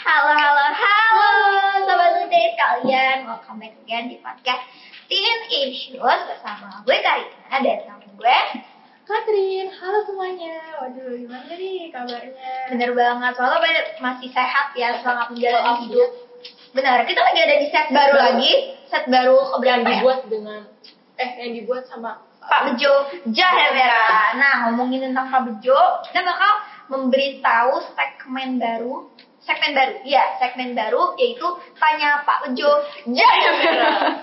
Halo, halo, halo, sobat Ute sekalian. Welcome back again di podcast Teen Issues bersama gue Karina dan temen gue Katrin. Halo semuanya. Waduh, gimana nih kabarnya? Bener banget, soalnya masih sehat ya, semangat menjalani hidup. Benar, kita lagi ada di set baru lagi. Set baru keberapa ya? Yang dibuat sama Pak Bejo Jahe Merah. Nah, ngomongin tentang Pak Bejo, kita bakal memberitahu segmen baru yaitu Tanya Pak Bejo Jahe Merah.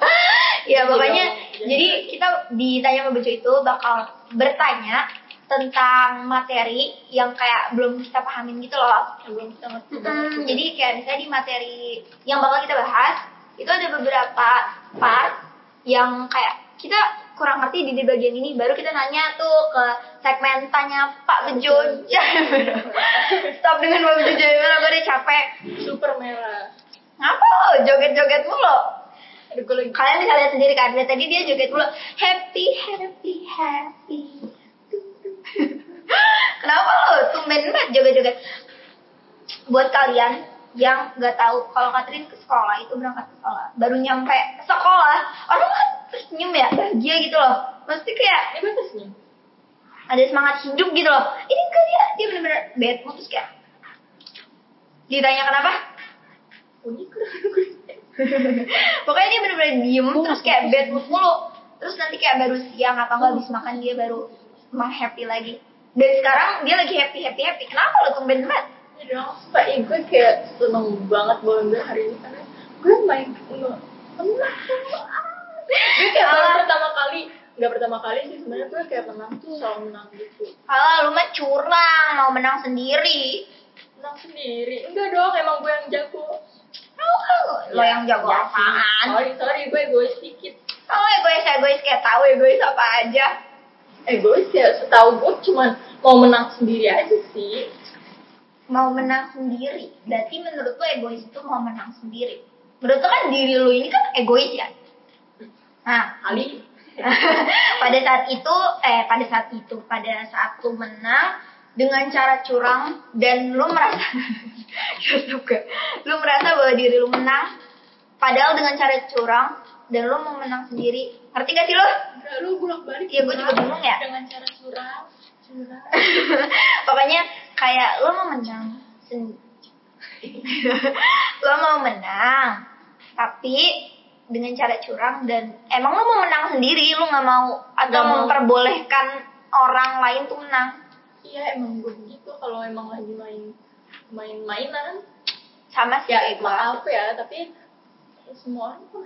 Ya, pokoknya jadi kita di Tanya Pak Bejo itu bakal bertanya tentang materi yang kayak belum kita pahamin gitu loh. belum kita ngerti Jadi kayak misalnya di materi yang bakal kita bahas itu ada beberapa part yang kayak kita kurang ngerti di bagian ini, baru kita nanya tuh ke segmen Tanya Pak Bejo Jahe Merah. Stop dengan Pak Bejo Jahe Merah, gue udah capek. super merah. Ngapa lo joget-joget mulu? Aduh, gue lagi. Kalian bisa lihat sendiri kan, tadi dia joget mulu. Happy. Kenapa lo tumben banget joget-joget? Buat kalian yang nggak tahu, kalau Katrin ke sekolah itu berangkat ke sekolah, baru nyampe sekolah, orang kan tersenyum ya, bahagia gitu loh. Pasti kayak Ini bener senyum. ada semangat hidup gitu loh. Ini enggak, dia bener-bener bad mood, terus kayak ditanya kenapa? Bunyi Pokoknya dia bener-bener diem, terus kayak bad mood mulu. Terus nanti kayak baru siang atau nggak habis makan dia baru emang happy lagi. Dan sekarang dia lagi happy. Kenapa lo tumben banget? Ya dong, Pak, gue kayak seneng banget banget hari ini karena gue main menang. Gue kayak baru pertama kali sih sebenarnya gue kayak menang tuh selalu menang gitu. Alah, lu mah curang, mau menang sendiri. Menang sendiri? Enggak dong, emang gue yang jago. Lo yang jago apaan? Sorry, gue egois dikit. Oh, egois kayak tahu egois apa aja. Egois ya, setahu gue cuman mau menang sendiri aja sih. Mau menang sendiri, berarti menurut lo egois itu mau menang sendiri. Menurut lo kan diri lo ini kan egois ya. Nah, Ali. pada saat lo menang dengan cara curang dan lo merasa lo merasa bahwa diri lo menang, padahal dengan cara curang dan lo mau menang sendiri. Ngerti gak sih lo? Enggak, lu bolak-balik. Iya, gue juga bingung ya. Dengan cara curang. Pokoknya kayak lo mau menang lo mau menang tapi dengan cara curang, dan emang lo mau menang sendiri, lo nggak mau atau memperbolehkan orang lain tuh menang. Iya, emang gue begitu kalau emang lagi main-mainan. Sama sih Ya maaf ya, tapi semua orang tuh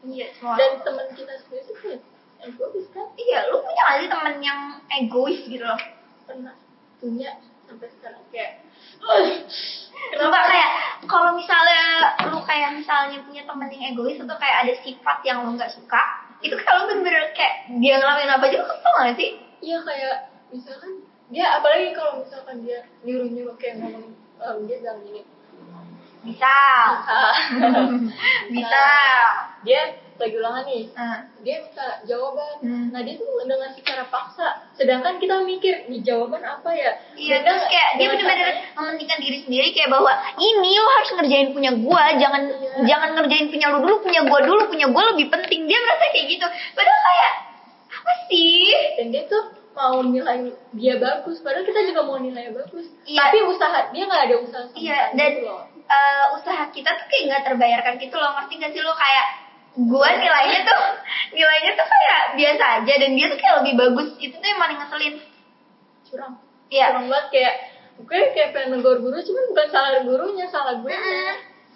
iya, semua. Dan teman kita sendiri tuh kayak egois kan. Iya, lo punya nggak sih temen yang egois gitu loh? Pernah punya sampai sekarang kayak kenapa kayak kalau misalnya lu kayak misalnya punya temen yang egois atau kayak ada sifat yang lu nggak suka, itu kalau bener-bener kayak dia ngelakuin apa aja lu kesel nggak sih? Iya, kayak misalkan dia, apalagi kalau misalkan dia nyuruh kayak ngomong, dia bilang gini, bisa dia lagi ulangan nih, dia minta jawaban. Nah, dia tuh dengan secara paksa, sedangkan kita mikir nih jawaban apa ya. Iya, terus kayak dia benar-benar mementingkan diri sendiri, kayak bahwa ini lo harus ngerjain punya gua, jangan ngerjain punya lu dulu, punya gua lebih penting. Dia merasa kayak gitu, padahal kayak apa sih? Dan dia tuh mau nilai dia bagus, padahal kita juga mau nilai bagus. Iya. Tapi usaha dia nggak ada usaha sama. Iya, dan gitu loh. Usaha kita tuh kayak nggak terbayarkan gitu loh. Ngerti gak sih lo? Kayak gua nilainya tuh kayak biasa aja, dan dia tuh kayak lebih bagus. Itu tuh yang paling ngeselin. Curang. Iya. Curang banget, kayak gue kayak pengen negor guru, cuman bukan salah gurunya, salah gue.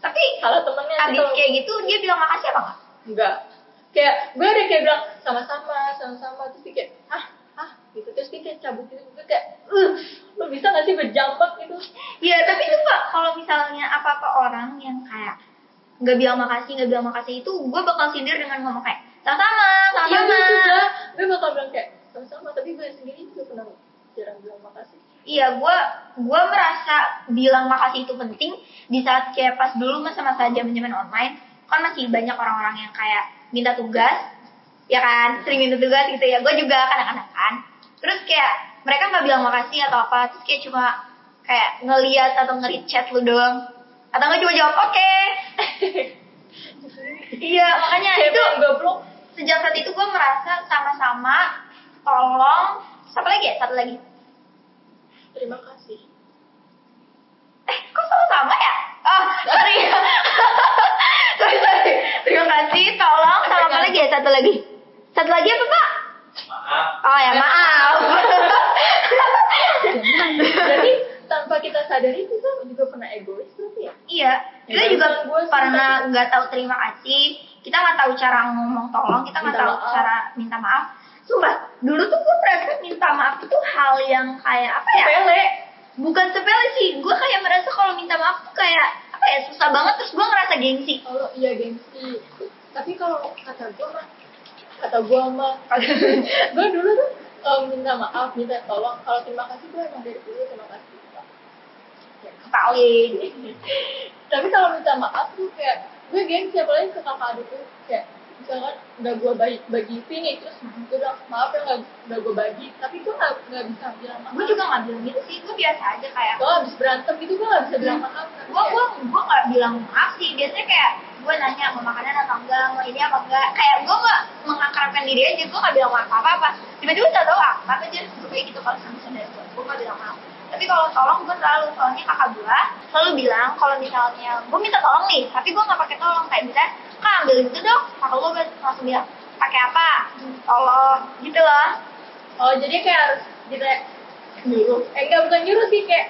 Tapi salah temennya. abis kayak gitu dia bilang makasih apa nggak? Enggak. Kayak gue udah kayak bilang sama-sama, terus dia kayak gitu, terus dia kayak cabut gitu. Gue kayak lo bisa gak sih berjambak gitu? Iya, tapi itu Pak, kalau misalnya apa-apa orang yang kayak nggak bilang makasih itu, gue bakal sindir dengan ngomong kayak sama-sama. Iya, gue bakal bilang kayak sama-sama, tapi gue sendiri juga pernah jarang bilang makasih. Iya, gue merasa bilang makasih itu penting di saat kayak pas dulu masa-masa zaman online, kan masih banyak orang-orang yang kayak minta tugas, ya kan, sering minta tugas gitu ya. Gue juga kadang-kadang kan. Terus kayak mereka nggak bilang makasih atau apa, terus kayak cuma kayak ngeliat atau nge-read chat lu doang. atau nggak cuma jawab oke. Iya, makanya itu goblok. sejak saat itu gue merasa sama-sama tolong. Siapa lagi ya? Satu lagi. Terima kasih. Kok sama-sama ya? Oh, sorry. sorry. Terima kasih, tolong. Sama apa lagi ya? Satu lagi. Satu lagi apa, Pak? Maaf. Oh ya, maaf. Jadi tanpa kita sadari kita juga pernah egois berarti ya? Iya, kita Ya, juga gue sih pernah tapi- nggak tahu terima kasih. Kita nggak tahu cara ngomong tolong. Kita nggak Minta tahu maaf. cara minta maaf. Sumpah, dulu tuh gue merasa minta maaf itu hal yang kayak apa ya? Sepele. Bukan sepele sih. Gue kayak merasa kalau minta maaf tuh kayak apa ya, susah banget. Terus gue ngerasa gengsi. Kalau iya gengsi. Tapi kalau kata gue mah gue dulu tuh minta maaf, minta tolong. Kalau terima kasih gue emang dari dulu terima kasih. Ketawain. Tapi kalau minta maaf tuh kayak gue gengsi, apalagi ke kakak adik tuh kayak misalkan udah gue bagi nih, terus gue bilang maaf ya udah gue bagi, tapi gue nggak bisa bilang maaf. Gue juga nggak bilang gitu sih. Gue biasa aja kayak. Gue habis berantem gitu gue nggak bisa bilang maaf. Gue nggak bilang maaf sih. Biasanya kayak gue nanya mau makanan atau enggak, mau ini apa enggak. Kayak gue nggak mengakrabkan diri aja. Gue nggak bilang maaf apa-apa. Tiba-tiba udah tahu apa aja. Gue kayak gitu kalau sama saudara gue nggak bilang maaf. Tapi kalau tolong gue selalu, soalnya kakak gue selalu bilang kalau misalnya gue minta tolong nih, tapi gue nggak pakai tolong, kayak misalnya kak ambil itu dong, kakak gue langsung bilang pakai apa, tolong gitu loh. Oh jadi kayak harus kita nyuruh, enggak bukan nyuruh sih, kayak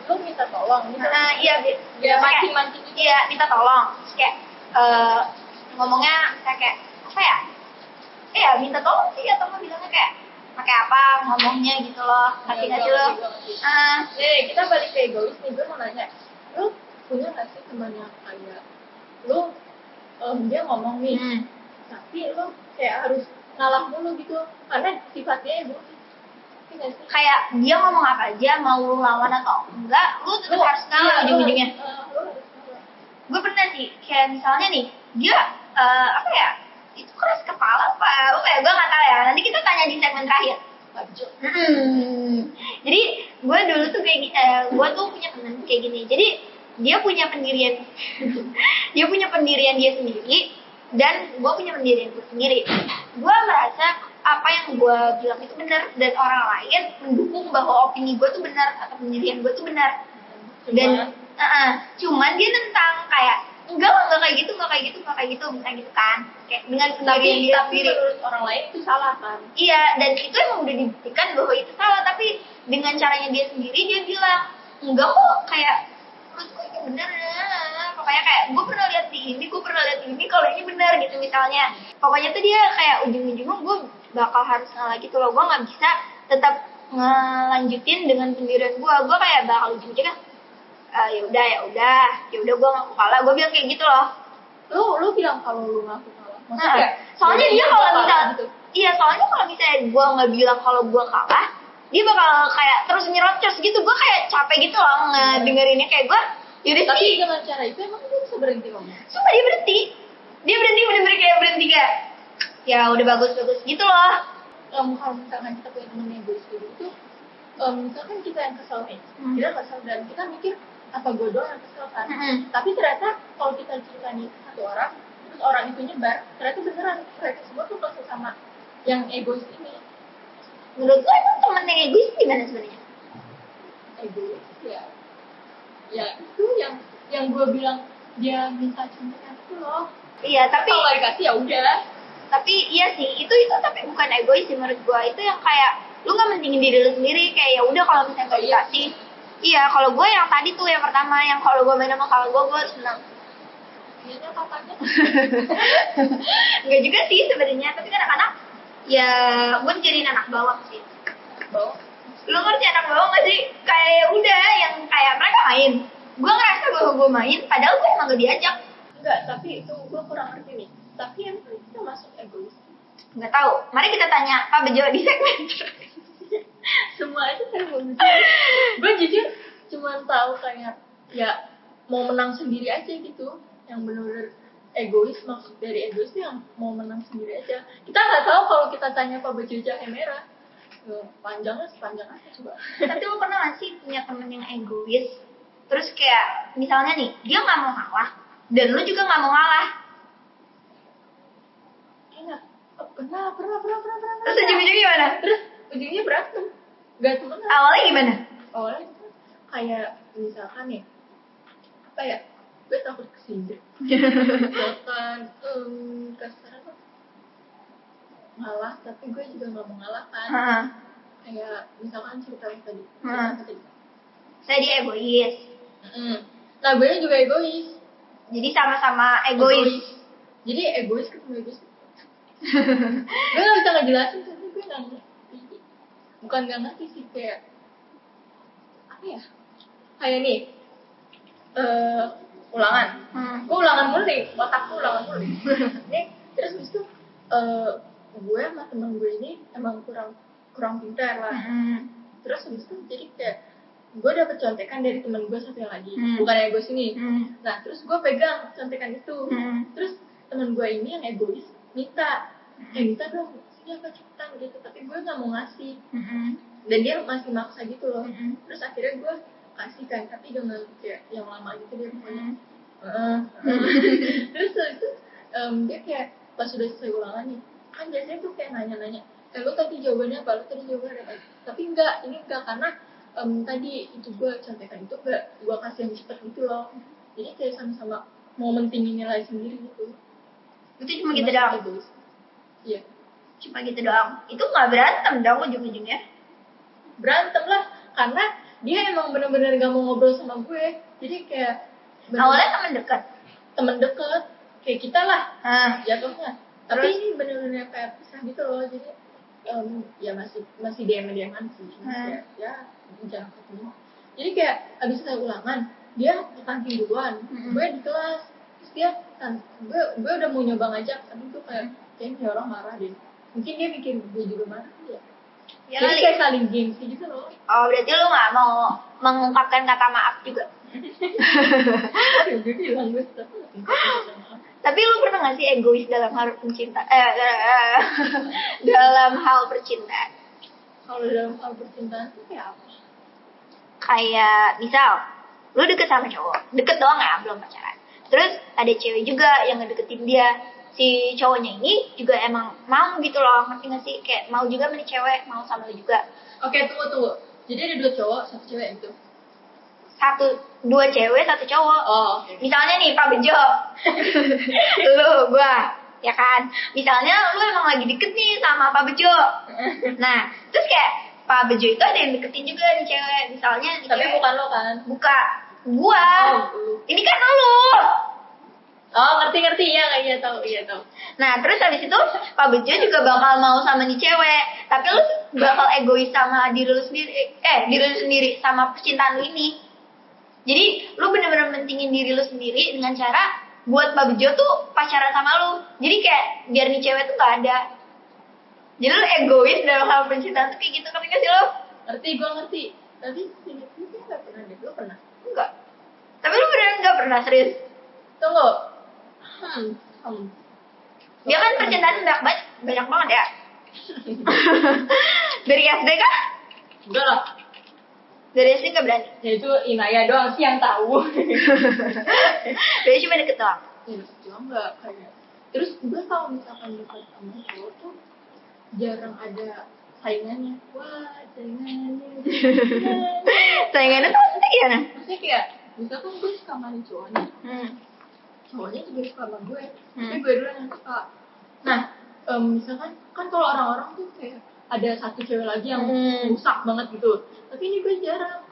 lu minta tolong, Iya, ya kayak- mancing gitu. Iya, minta tolong. Terus kayak ngomongnya kayak apa ya? Iya, minta tolong sih, atau nggak bilangnya kayak pakai apa ngomongnya gitu loh. Ngerti nggak sih lo? Nih kita balik ke egois nih, gue mau nanya, lu punya nggak sih teman yang kayak lu dia ngomong nih, tapi lu kayak harus ngalah dulu gitu karena sifatnya egois. Iya nggak sih? Kayak dia ngomong apa aja, mau lu lawan atau enggak, lu tetap harus ngalah ujung-ujungnya. Lu harus ngalah. Gue pernah sih, kayak misalnya nih, dia apa ya? Itu keras kepala apa ya? Gue nggak tahu ya. Nanti kita tanya di segmen terakhir. Bajot. Jadi gue dulu tuh kayak gue tuh punya teman kayak gini. Jadi dia punya pendirian, dia punya pendirian dia sendiri, dan gue punya pendirian gue sendiri. Gue merasa apa yang gue bilang itu benar, dan orang lain mendukung bahwa opini gue tuh benar atau pendirian gue tuh benar. Dan cuman dia tentang kayak enggak kayak gitu, misalnya gitu kan, kayak dengan pendirian dia Tapi sendiri. menurut orang lain itu salah kan? Iya, dan itu emang udah dibuktikan bahwa itu salah, tapi dengan caranya dia sendiri dia bilang enggak kok, kayak menurutku ini benar. Pokoknya kayak gue pernah lihat di ini, kalau ini benar gitu misalnya. Pokoknya tuh dia kayak ujung-ujungnya gue bakal harus ngalah gitu loh. Gue nggak bisa tetap ngelanjutin dengan pendirian gue. Gue kayak bakal ujung-ujungnya ya udah gue ngaku kalah. Gue bilang kayak gitu loh. Lu bilang kalau lu ngaku kalah. Soalnya dia kalau misal gitu. Iya, soalnya kalau misalnya gue nggak bilang kalau gue kalah, dia bakal kayak terus nyerocos gitu. Gue kayak capek gitu loh ngedengerinnya, kayak gue yaudah Tapi sih. dengan cara itu emang dia bisa berhenti ngomong. Sumpah dia berhenti bener-bener kayak berhenti kayak ya udah bagus gitu loh. Kalau misalkan kita punya temen egois gitu, misalkan kita yang kesel nih, kita kesel dan kita mikir apa gue doang yang kesel kan? Tapi ternyata kalau kita ceritain ke satu orang, terus orang itu nyebar, ternyata beneran mereka semua tuh kesel sama yang egois ini. Menurut gue emang temen yang egois gimana sebenarnya? Egois ya itu yang gue bilang dia minta cinta itu loh. Iya, tapi Kalau nggak dikasih ya udah. tapi iya sih, itu tapi bukan egois sih menurut gue. Itu yang kayak lu nggak mentingin diri lu sendiri, kayak ya udah kalau misalnya nggak dikasih. Iya, kalau gue yang tadi tuh yang pertama, yang kalau gue main sama kakak gue senang. Biasanya kakaknya Enggak juga sih sebenarnya, tapi kan anak-anak ya gue jadiin anak bawang sih. bawa. Lu ngerti anak bawang gak sih? Kayak ya udah yang kayak mereka main. Gue ngerasa bahwa gue main, padahal gue emang gak diajak. Enggak, tapi itu gue kurang ngerti nih. Tapi yang itu masuk egois. Nggak tahu. Mari kita tanya Pak Bejo di segmen. Semua itu saya mau gue jujur cuma tahu kayak ya mau menang sendiri aja gitu, yang benar-benar egois. Maksud dari egois itu yang mau menang sendiri aja. Kita nggak tahu kalau kita tanya Pak Bejo jahe merah, panjangnya sepanjang apa coba. Tapi lu pernah gak sih punya temen yang egois? terus kayak misalnya nih dia nggak mau ngalah dan lu juga nggak mau ngalah, enak. Pernah. terus ujung-ujungnya gimana? Terus ujungnya berantem, gak temenan. Awalnya gimana? Awalnya itu kayak misalkan nih, apa ya? Gue takut kesindir. Misalkan kasar apa? Ngalah, tapi gue juga nggak mau ngalah kan. Kayak misalkan cerita yang tadi. Saya dia egois. Nah, gue juga egois. Jadi sama-sama egois. Jadi egois ketemu egois. Gue gak bisa ngejelasin tapi gue gak ngerti. Bukan gak ngerti sih, kayak apa ya? Kayak nih ulangan. Gue ulangan mulu nih, otakku ulangan mulu nih. Nih, terus habis itu gue sama temen gue ini emang kurang pintar lah. Terus habis itu jadi kayak gue dapet contekan dari temen gue satu yang lagi, bukan egois ini. Nah, terus gue pegang contekan itu. Terus temen gue ini yang egois minta dong sini apa cepetan gitu, tapi gue nggak mau ngasih. Dan dia masih maksa gitu loh. Terus akhirnya gue kasih kan, tapi dengan kayak yang lama gitu dia pokoknya. Terus itu dia kayak pas sudah selesai ulangan nih, kan biasanya tuh kayak nanya-nanya, lu tadi jawabannya apa, tapi ini enggak karena tadi itu gue contekan itu enggak gue kasih yang cepet gitu loh. Jadi kayak sama-sama mau mentingin nilai sendiri gitu. Itu cuma gitu doang. Iya. Cuma gitu doang. Itu nggak berantem dong ujung-ujungnya. Berantem lah, karena dia emang bener-bener gak mau ngobrol sama gue. Jadi kayak awalnya teman dekat kayak kita lah jatuhnya. Tapi ini bener-bener kayak pisah gitu loh. Jadi ya masih DM-an sih. Kayak ya jarang ketemu. Jadi kayak abis saya ulangan dia ke kantin duluan, gue di kelas. Terus dia gue udah mau nyoba ngajak, tapi gue kayaknya orang marah deh. Mungkin dia mikir gue juga marah ya. Jadi kayak saling gengsi gitu loh. Oh, berarti lu gak mau mengungkapkan kata maaf juga? Gue bilang gue tapi lu pernah gak sih egois dalam hal percintaan? Dalam hal percintaan? Kalau dalam hal percintaan tuh kayak apa? Kayak misal lu deket sama cowok, deket doang ya, belum pacaran. Terus ada cewek juga yang ngedeketin dia. Si cowoknya ini juga emang mau gitu loh, ngerti gak sih? Kayak mau juga sama cewek, mau sama lu juga. Oke, tunggu. Jadi ada 2 cowok, 1 cewek gitu? 2 cewek, 1 cowok. Oh, oke. Misalnya nih, Pak Bejo. Lu, gua, ya kan? Misalnya lu emang lagi deket nih sama Pak Bejo. Nah, terus kayak Pak Bejo itu ada yang deketin juga nih cewek. Misalnya nih tapi cewek, bukan lo kan? Bukan. Gua. Ini kan lu. Oh, ngerti ya, iya tahu. Nah, terus habis itu Pak Bejo juga bakal mau sama nih cewek, tapi lu bakal egois sama diri lu sendiri sama percintaan lu ini. Jadi lu bener-bener mentingin diri lu sendiri dengan cara buat Pak Bejo tuh pacaran sama lu. Jadi kayak biar nih cewek tuh gak ada. Jadi lu egois dalam hal percintaan tuh kayak gitu, ngerti gak sih lu? Gue ngerti. Tapi ini gak pernah deh, lu pernah? Enggak. Tapi lu beneran gak pernah, serius? Tunggu. Dia kan percintaan banyak banget ya. Dari SD kah? Enggak lah. Dari SD gak berani? Ya itu Inaya doang sih yang tahu. Dia cuma deket doang? Ya deket doang gak kayak. Terus gue kalau misalkan deket sama cowok tuh jarang ada saingannya. Wah, saingannya. Saingannya tuh maksudnya gimana? Maksudnya kayak, misalkan gue suka sama cowoknya. Cowoknya juga suka sama gue, tapi gue dulu yang suka. Nah, misalkan kan kalau orang-orang tuh kayak ada satu cewek lagi yang rusak banget gitu, tapi ini gue jarang.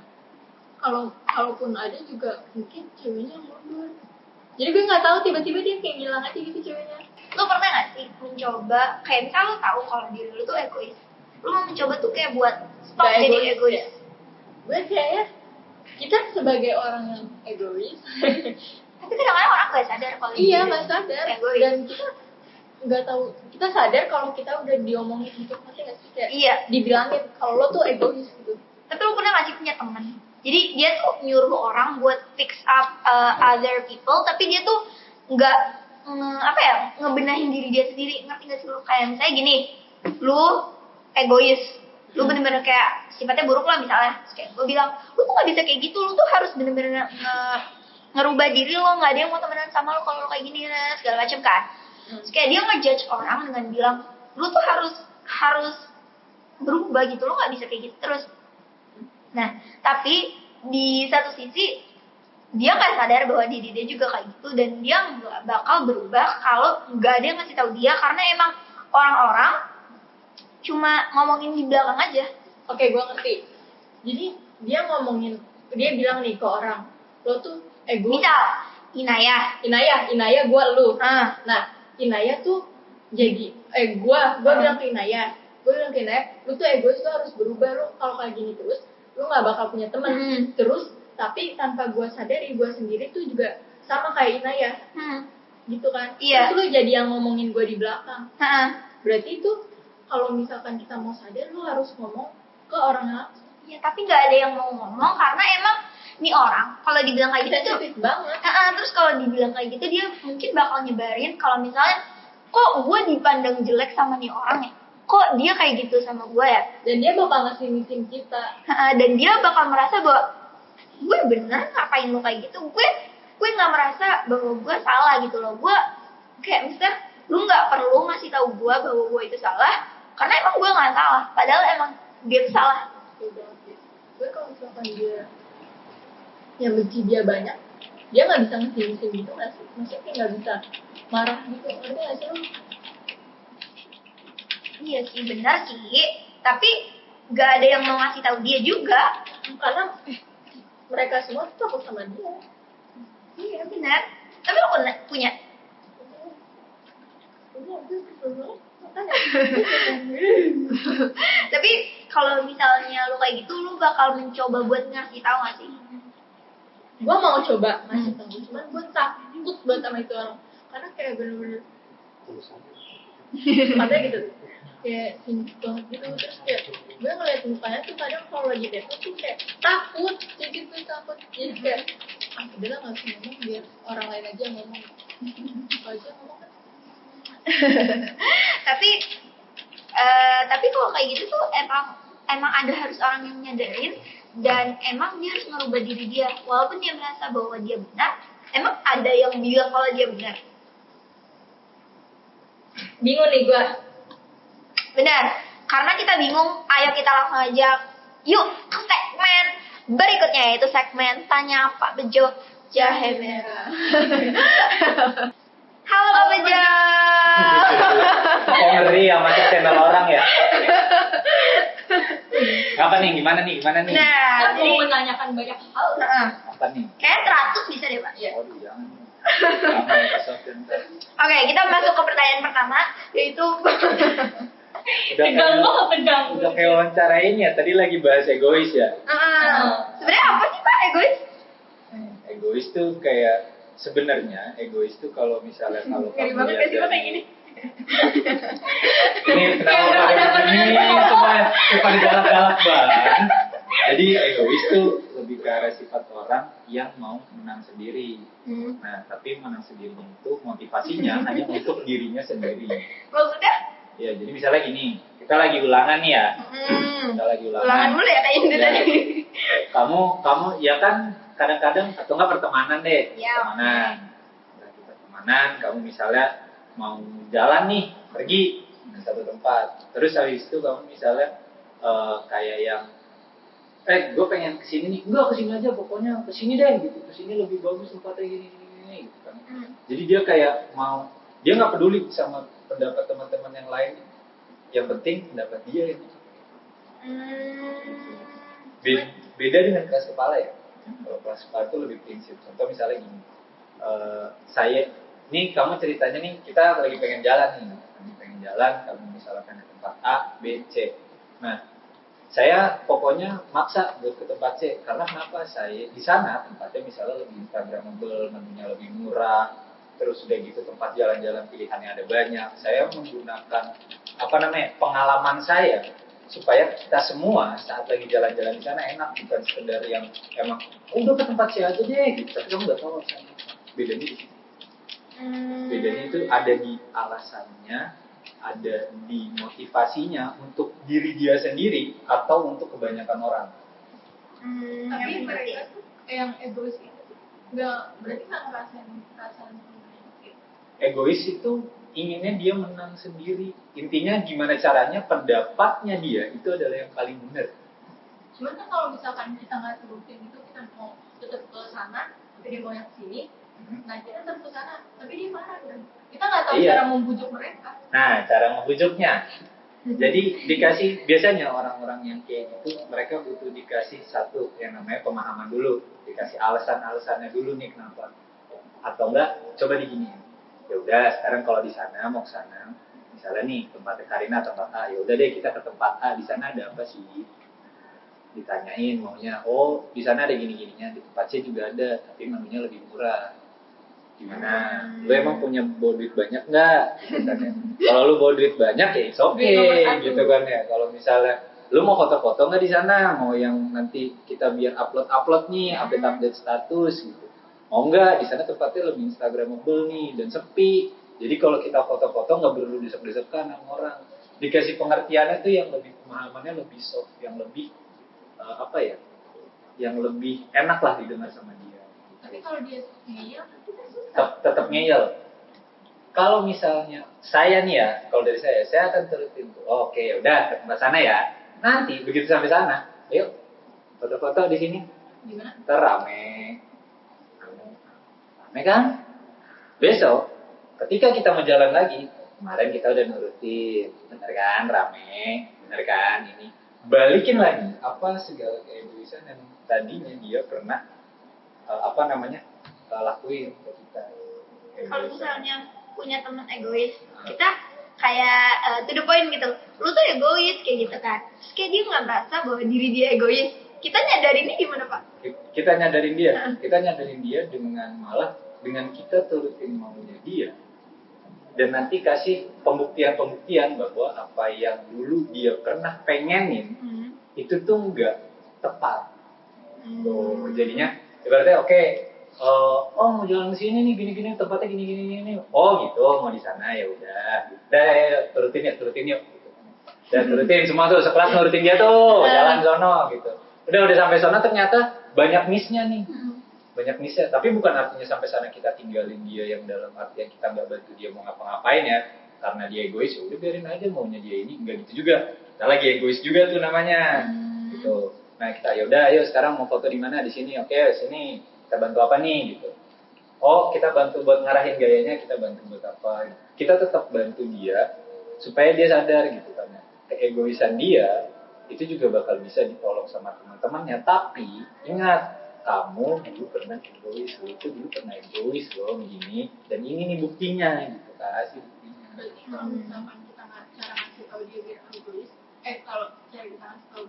Kalaupun ada juga mungkin ceweknya mundur. Jadi gue nggak tahu, tiba-tiba dia kayak ngilang aja gitu ceweknya. Lo pernah nggak sih mencoba kayak misal lo tahu kalau diri lo tuh egois, lo mau mencoba tuh kayak buat stop Gak jadi egois, egois? ya? Gue kayaknya kita sebagai orang yang egois. Tapi kadang-kadang orang nggak sadar kalau iya nggak sadar egois. Dan kita nggak tahu, kita sadar kalau kita udah diomongin gitu, pasti nggak sih kayak iya, dibilangin kalau lo tuh egois gitu. Tapi lo pernah nggak sih punya teman, jadi dia tuh nyuruh orang buat fix up other people, tapi dia tuh nggak ngebenahin diri dia sendiri, ngerti nggak sih lo? Kayak misalnya gini, lo egois, lu bener-bener kayak sifatnya buruk lah misalnya. Terus kayak gue bilang, lu tuh gak bisa kayak gitu, lu tuh harus bener-bener ngerubah diri lo, gak ada yang mau temenan sama lo kalau lo kayak gini segala macem kan. Terus kayak dia ngejudge orang dengan bilang, lu tuh harus berubah gitu, lo gak bisa kayak gitu terus. Nah tapi di satu sisi dia nggak sadar bahwa diri dia juga kayak gitu, dan dia nggak bakal berubah kalau nggak ada yang ngasih tahu dia, karena emang orang-orang cuma ngomongin di belakang aja. Oke, gue ngerti. Jadi dia bilang nih ke orang, lo tuh ego. Misal Inaya gue lu. Nah Inaya tuh jadi gue bilang ke Inaya, lu tuh egois, tuh harus berubah, lo kalau kayak gini terus lu nggak bakal punya teman. Terus tapi tanpa gue sadari, gue sendiri tuh juga sama kayak Inaya, gitu kan. Iya. Terus lu jadi yang ngomongin gue di belakang. Berarti itu kalau misalkan kita mau sadar, lu harus ngomong ke orang lain. Iya, tapi nggak ada yang mau ngomong karena emang nih orang kalau dibilang kayak gitu tuh banget. Terus kalau dibilang kayak gitu dia mungkin bakal nyebarin kalau misalnya kok gue dipandang jelek sama nih orang ya, kok dia kayak gitu sama gue ya, dan dia bakal ngasih kita. Dan dia bakal merasa bahwa gue bener ngapain lu kayak gitu, gue nggak merasa bahwa gue salah gitu loh. Gue kayak misalnya lu nggak perlu ngasih tahu gue bahwa gue itu salah karena emang gue nggak salah, padahal emang dia itu salah. Gue kalau misalkan dia yang benci dia banyak, dia nggak bisa ngasih gitu nggak sih? Maksudnya kayak nggak bisa marah gitu, ngerti nggak sih lu? Iya sih, benar sih, tapi nggak ada yang mau ngasih tahu dia juga karena mereka semua tuh takut sama dia. Iya benar, tapi lo punya tapi kalau misalnya lu kayak gitu, lu bakal mencoba buat ngasih tahu nggak sih? Gue mau coba ngasih tahu, cuman gue takut banget sama itu orang, karena kayak bener-bener katanya gitu, kayak tinggi banget gitu. Terus kayak gue ngeliat mukanya tuh kadang kalau lagi bete tuh kayak takut, jadi gue takut. Jadi kayak udah lah nggak usah ngomong, biar orang lain aja yang ngomong. Kalau aja ngomong kan. Tapi kalau kayak gitu tuh emang ada harus orang yang nyadarin, dan emang dia harus ngerubah diri dia walaupun dia merasa bahwa dia benar. Emang ada yang bilang kalau dia benar. Bingung nih gue. Benar, karena kita bingung, ayo kita langsung aja yuk ke segmen berikutnya, yaitu segmen Tanya Pak Bejo Jahe Merah. Halo Pak Bejo. Kok ngeri ya masuk channel orang ya? Apa nih? Gimana nih? Nah, jadi mau menanyakan banyak hal. Apa nih? Kayak 100 bisa deh Pak. Iya. Oh, jangan. Oke, kita masuk ke pertanyaan pertama, yaitu tegang. Udah kayak wawancarain ya. Tadi lagi bahas egois ya. Sebenarnya apa sih Pak egois? Egois tuh kayak sebenarnya egois tuh kalau misalnya kalau kamu lihat dari ini kenapa pada begini semua pada galak-galak banget. Jadi egois tuh lebih ke arah sifat orang yang mau menang sendiri. Nah, tapi menang sendirinya itu motivasinya hanya untuk dirinya sendiri. Maksudnya? Ya, jadi misalnya gini, kita lagi ulangan nih ya. Kita lagi Ulangan dulu ya kayak gitu tadi. Kamu ya kan kadang-kadang atau enggak pertemanan deh. Ya. Pertemanan. Nah, kita pertemanan, kamu misalnya mau jalan nih, pergi ke satu tempat. Terus habis itu kamu misalnya kayak yang gue pengen kesini nih, enggak kesini aja, pokoknya kesini deh gitu, kesini lebih bagus tempatnya gini gitu kan. Jadi dia kayak dia nggak peduli sama pendapat teman-teman yang lain, yang penting pendapat dia ini. Beda dengan keras kepala ya. Kalau keras kepala itu lebih prinsip. Contoh misalnya gini, kamu ceritanya nih, kita lagi pengen jalan, kamu misalnya pengen ke tempat A, B, C. Nah, saya pokoknya maksa buat ke tempat C, karena kenapa? Saya di sana tempatnya misalnya lebih instagramable, menunya lebih murah, terus udah gitu tempat jalan-jalan pilihannya ada banyak. Saya menggunakan pengalaman saya supaya kita semua saat lagi jalan-jalan di sana enak, bukan sekedar yang emang udah ke tempat C aja deh gitu, tapi kamu nggak tahu alasannya. Bedanya di situ. Bedanya itu ada di alasannya ada di motivasinya untuk diri dia sendiri atau untuk kebanyakan orang. Tapi mereka tuh yang egois itu nggak berarti nggak ngerasain Egois itu inginnya dia menang sendiri. Intinya gimana caranya pendapatnya dia itu adalah yang paling benar. Cuman kan kalau misalkan kita nggak terusin itu, kita mau tetap ke sana tapi dia mau yang sini, nah kita tetap ke sana tapi dia marah kan, kita nggak tahu cara membujuk mereka. Nah, cara membujuknya, jadi dikasih, biasanya orang-orang yang kayak gitu mereka butuh dikasih satu yang namanya pemahaman dulu, dikasih alasan-alasannya dulu nih kenapa, atau enggak coba diginiin, ya udah sekarang kalau di sana mau ke sana, misalnya nih tempat Karina tempat A, ya udah deh kita ke tempat A, di sana ada apa sih, ditanyain maunya, oh di sana ada gini-gininya, di tempat C juga ada tapi menunya lebih murah, gimana, lu emang punya bawa duit banyak nggak, gitu kan ya. Kalau lu bawa duit banyak ya it's okay, gitu kan ya. Kalau misalnya lu mau foto-foto nggak di sana, mau yang nanti kita biar upload nih, update status gitu, mau nggak, di sana tempatnya lebih instagramable nih dan sepi, jadi kalau kita foto-foto nggak perlu desek-desekan sama orang, dikasih pengertiannya tuh yang lebih, pemahamannya lebih soft, yang lebih apa ya, yang lebih enak lah didengar sama dia. Tapi kalau dia ngeyel kita tetap ngeyel. Kalau misalnya saya nih ya, kalau dari saya akan turutin tuh. Oke, udah ke sana ya. Nanti begitu sampai sana, ayo foto-foto di sini. gimana? Ntar rame kan? Besok ketika kita mau jalan lagi, kemarin kita udah nurutin, bener kan? Rame, bener kan? Ini balikin lagi apa segala keegoisan yang tadinya dia pernah lakuin ke kita. Kalau misalnya punya teman egois, kita kayak to the point gitu, lu tuh egois kayak gitu kan, terus kayak dia nggak merasa bahwa diri dia egois, kita nyadarinnya gimana Pak? Kita nyadarin dia dengan kita turutin maunya dia, dan nanti kasih pembuktian bahwa apa yang dulu dia pernah pengenin itu tuh nggak tepat. Tuh jadinya ibaratnya mau jalan ke sini nih, gini tempatnya gini. Oh gitu, mau di sana ya udah. Turutin yuk. Dan turutin semua tuh, sekelas nurutin dia tuh, jalan sono gitu. Udah sampai sono ternyata banyak miss-nya nih. Banyak miss-nya, tapi bukan artinya sampai sana kita tinggalin dia yang dalam artian kita nggak bantu dia mau ngapa-ngapain ya. Karena dia egois, udah biarin aja maunya dia ini, enggak gitu juga. Kita lagi egois juga tuh namanya. Gitu. Nah, kita yaudah ayo sekarang mau foto di mana? Di sini. Oke, sini. Kita bantu apa nih gitu. Oh, kita bantu buat ngarahin gayanya, kita bantu buat apa? Kita tetap bantu dia supaya dia sadar gitu kan. Keegoisan dia itu juga bakal bisa ditolong sama teman-temannya. Tapi ingat, kamu dulu pernah egois, lu itu dulu pernah egois loh begini, dan ini nih buktinya gitu, kasih buktinya. Berarti kalau misalkan kita nggak cara ngasih tahu dia biar egois, kalau cara kita ngasih tahu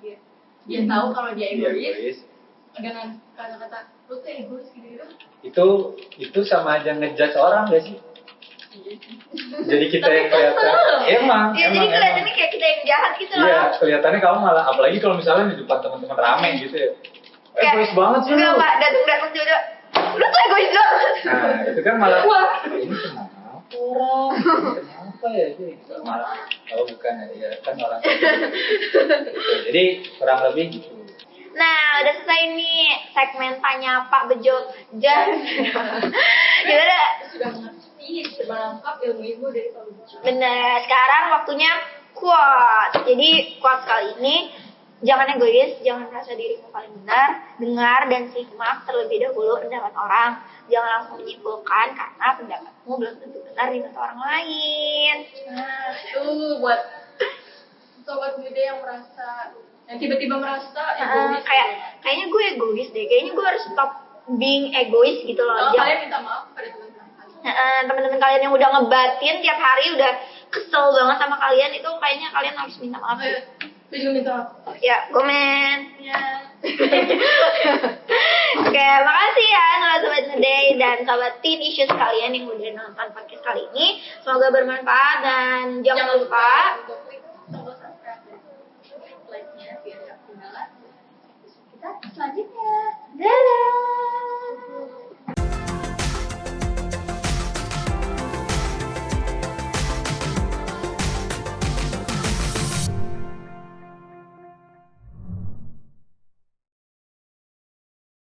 dia tahu kalau dia egois, dengan kata-kata lu tuh egois gitu. Itu sama aja ngejudge orang gak sih? Jadi kita yang kelihatan emang jadi kelihatannya kayak kita yang jahat gitu loh. Iya, kelihatannya kamu malah, apalagi kalau misalnya di depan teman-teman rame gitu ya, egois banget sih lu. Enggak Pak, datang juga lu tuh egois banget. Nah itu kan malah ini kenapa orang, kenapa ya sih, malah bukan ya kan orang jadi kurang lebih gitu. Nah, udah selesai nih segmen tanya Pak Bejo. Gimana? Sudah mengerti serba lengkap ilmu-ilmu dari Pak Bejo. Bener, sekarang waktunya quote. Jadi quote kali ini, jangan egois, jangan merasa dirimu paling benar, dengar dan simak terlebih dahulu pendapat orang. Jangan langsung menyimpulkan karena pendapatmu belum tentu benar di mata orang lain. Nah, tuh buat sobat muda yang tiba-tiba merasa egois. Kayaknya gue egois deh. Kayaknya gue harus stop being egois gitu loh. Kalian minta maaf pada teman-teman kalian. Teman-teman kalian yang udah ngebatin tiap hari, udah kesel banget sama kalian, itu kayaknya kalian harus minta maaf. Gue juga minta maaf. Ya, komen. Ya. Oke, makasih ya sobat Ngeday dan sobat Teen Issues kalian yang udah nonton podcast kali ini. Semoga bermanfaat dan jangan lupa untuk klik tombol subscribe dan like-nya biar gak ketinggalan kita selanjutnya. dadah.